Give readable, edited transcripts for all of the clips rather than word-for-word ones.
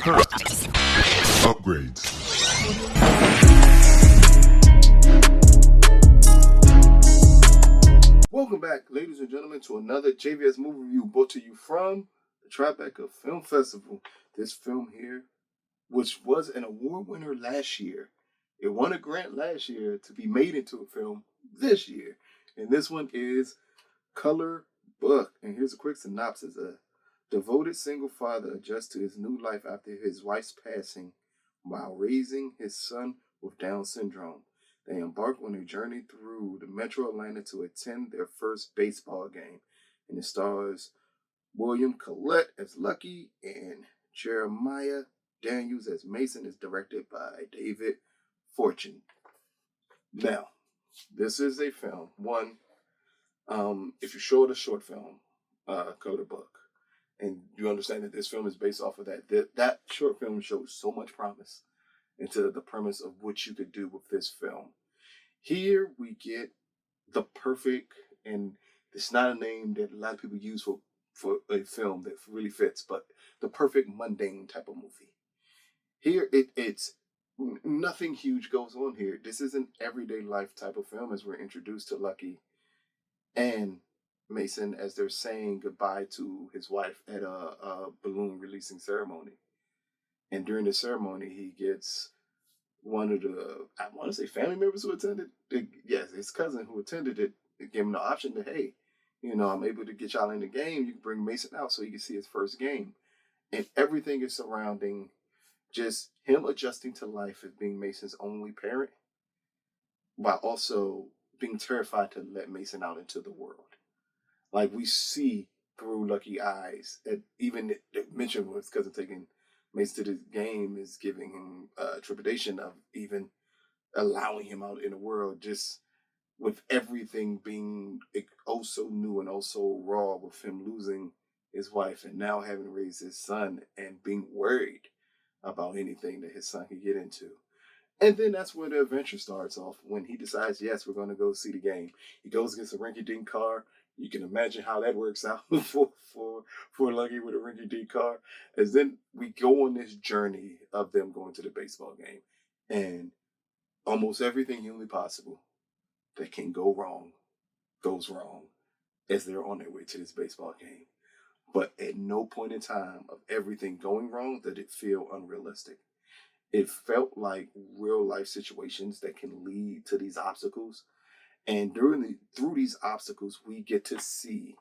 Upgrades. Welcome back, ladies and gentlemen, to another JVS movie review brought to you from the Tribeca Film Festival. This film here, which was an award winner last year, it won a grant last year to be made into a film this year. And this one is Color Book. And here's a quick synopsis. A devoted single father adjusts to his new life after his wife's passing while raising his son with Down syndrome. They embark on a journey through the metro Atlanta to attend their first baseball game. And it stars William Catlett as Lucky and Jeremiah Daniels as Mason. Is directed by David Fortune. Now, this is a film. If you show the short film, Color Book, and you understand that this film is based off of that short film shows so much promise into the premise of what you could do with this film. Here we get the perfect, and it's not a name that a lot of people use for a film that really fits, but the perfect mundane type of movie. Here it's nothing huge goes on here. This is an everyday life type of film as we're introduced to Lucky and Mason as they're saying goodbye to his wife at a balloon releasing ceremony. And during the ceremony, he gets one of the, I want to say family members who attended. Yes, his cousin who attended it, gave him the option to, hey, I'm able to get y'all in the game. You can bring Mason out so he can see his first game. And everything is surrounding just him adjusting to life as being Mason's only parent, while also being terrified to let Mason out into the world. Like we see through Lucky eyes, and even mentioned with his cousin taking Mason to the game is giving him trepidation of even allowing him out in the world, just with everything being oh so new and oh so raw, with him losing his wife and now having raised his son and being worried about anything that his son could get into. And then that's where the adventure starts off when he decides, yes, we're going to go see the game. He goes against a rinky-dink car. You can imagine how that works out for Lucky with a rinky-dink car. As then we go on this journey of them going to the baseball game. And almost everything humanly possible that can go wrong goes wrong as they're on their way to this baseball game. But at no point in time of everything going wrong did it feel unrealistic. It felt like real life situations that can lead to these obstacles. And through these obstacles, we get to see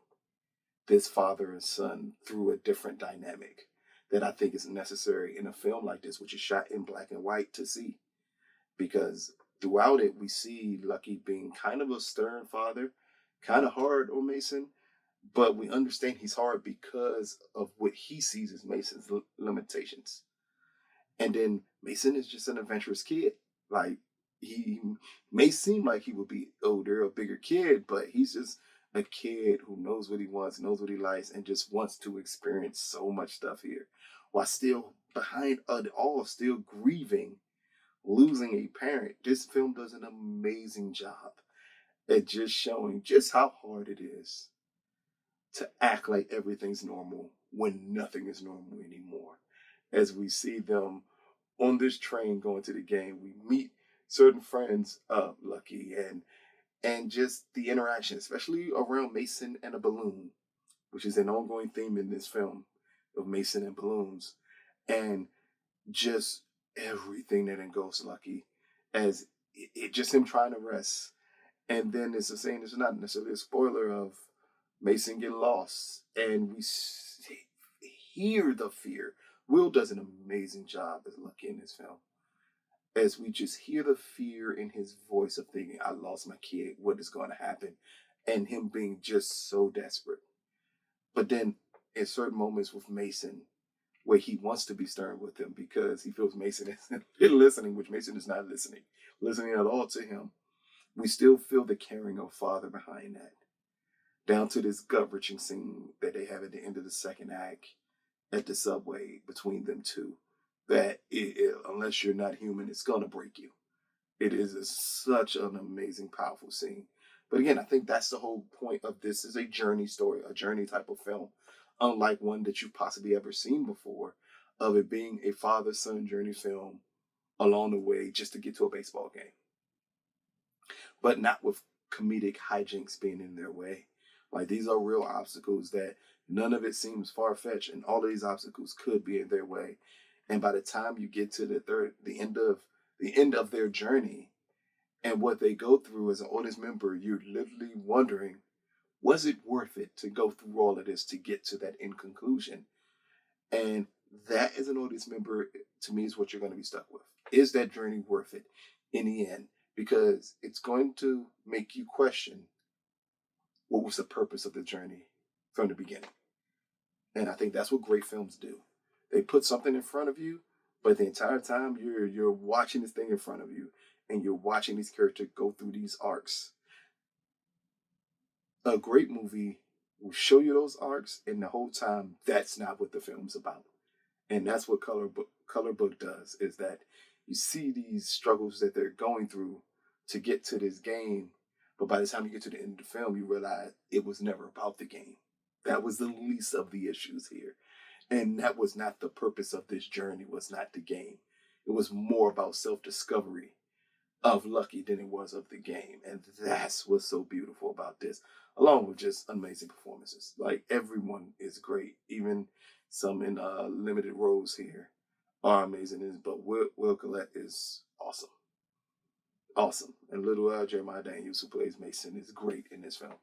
this father and son through a different dynamic that I think is necessary in a film like this, which is shot in black and white, to see. Because throughout it, we see Lucky being kind of a stern father, kind of hard on Mason, but we understand he's hard because of what he sees as Mason's limitations. And then Mason is just an adventurous kid. Like, he may seem like he would be older, a bigger kid, but he's just a kid who knows what he wants, knows what he likes, and just wants to experience so much stuff here. While still behind it all, still grieving, losing a parent. This film does an amazing job at just showing just how hard it is to act like everything's normal when nothing is normal anymore. As we see them on this train going to the game, we meet certain friends of Lucky and just the interaction, especially around Mason and a balloon, which is an ongoing theme in this film of Mason and balloons, and just everything that engulfs Lucky as it just him trying to rest. And then it's a saying, it's not necessarily a spoiler of Mason getting lost, and we hear the fear. Will does an amazing job as Lucky in this film, as we just hear the fear in his voice of thinking, I lost my kid, what is going to happen? And him being just so desperate. But then in certain moments with Mason, where he wants to be stern with him because he feels Mason isn't listening, which Mason is not listening at all to him, we still feel the caring of father behind that. Down to this gut-wrenching scene that they have at the end of the second act at the subway between them two, that unless you're not human, it's going to break you. It is such an amazing, powerful scene. But again, I think that's the whole point of this, is a journey story, a journey type of film, unlike one that you've possibly ever seen before. of it being a father-son journey film along the way just to get to a baseball game, but not with comedic hijinks being in their way. Like, these are real obstacles that none of it seems far-fetched, and all of these obstacles could be in their way. And by the time you get to the end of their journey and what they go through as an audience member, you're literally wondering, was it worth it to go through all of this to get to that end conclusion? And that, as an audience member, to me, is what you're going to be stuck with. Is that journey worth it in the end? Because it's going to make you question, what was the purpose of the journey from the beginning? And I think that's what great films do. They put something in front of you, but the entire time you're watching this thing in front of you, and you're watching these characters go through these arcs. A great movie will show you those arcs, and the whole time, that's not what the film's about. And that's what Color Book does, is that you see these struggles that they're going through to get to this game, but by the time you get to the end of the film, you realize it was never about the game. That was the least of the issues here. And that was not the purpose of this journey, was not the game. It was more about self-discovery of Lucky than it was of the game. And that's what's so beautiful about this, along with just amazing performances. Like, everyone is great, even some in limited roles here are amazing. But Will Catlett is awesome. Awesome. And little Jeremiah Daniels, who plays Mason, is great in this film.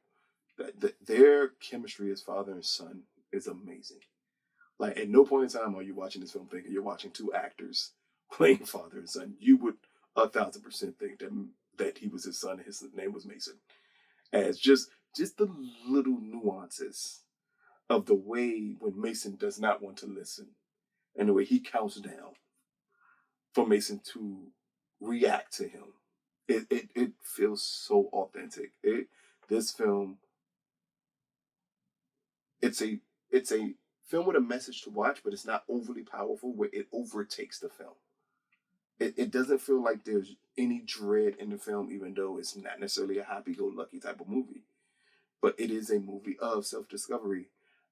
Their chemistry as father and son is amazing. Like, at no point in time are you watching this film thinking you're watching two actors playing father and son. You would 1,000% think that he was his son and his name was Mason. As just the little nuances of the way when Mason does not want to listen, and the way he counts down for Mason to react to him. It feels so authentic. This film, it's a film with a message to watch, but it's not overly powerful where it overtakes the film. It doesn't feel like there's any dread in the film, even though it's not necessarily a happy-go-lucky type of movie. But it is a movie of self-discovery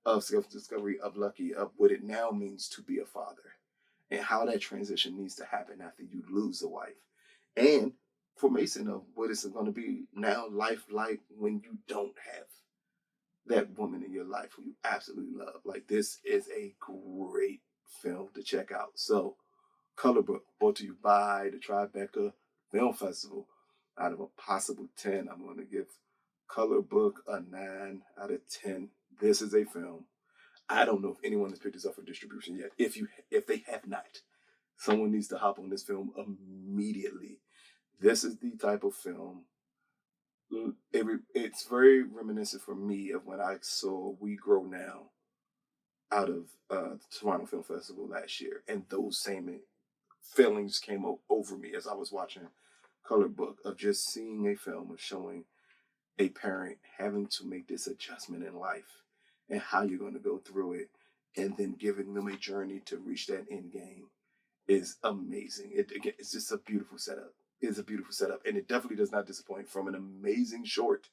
of Lucky, of what it now means to be a father, and how that transition needs to happen after you lose a wife. And for Mason, of what it's going to be now life like when you don't have that woman in your life who you absolutely love. Like, this is a great film to check out. So, Color Book, brought to you by the Tribeca Film Festival. Out of a possible 10, I'm going to give Color Book a 9 out of 10. This is a film. I don't know if anyone has picked this up for distribution yet. If they have not, someone needs to hop on this film immediately. This is the type of film. It's very reminiscent for me of when I saw We Grow Now out of the Toronto Film Festival last year, and those same feelings came over me as I was watching Color Book, of just seeing a film of showing a parent having to make this adjustment in life and how you're going to go through it, and then giving them a journey to reach that end game is amazing. It's just a beautiful setup. It's a beautiful setup, and it definitely does not disappoint from an amazing short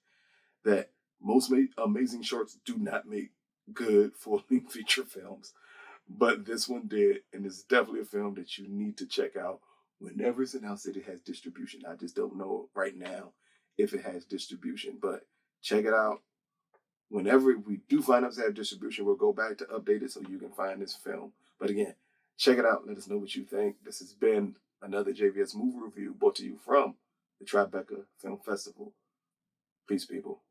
that most amazing shorts do not make good full-length feature films. But this one did, and it's definitely a film that you need to check out whenever it's announced that it has distribution. I just don't know right now if it has distribution, but check it out. Whenever we do find out to have distribution, we'll go back to update it so you can find this film. But again, check it out. Let us know what you think. This has been another JVS movie review brought to you from the Tribeca Film Festival. Peace, people.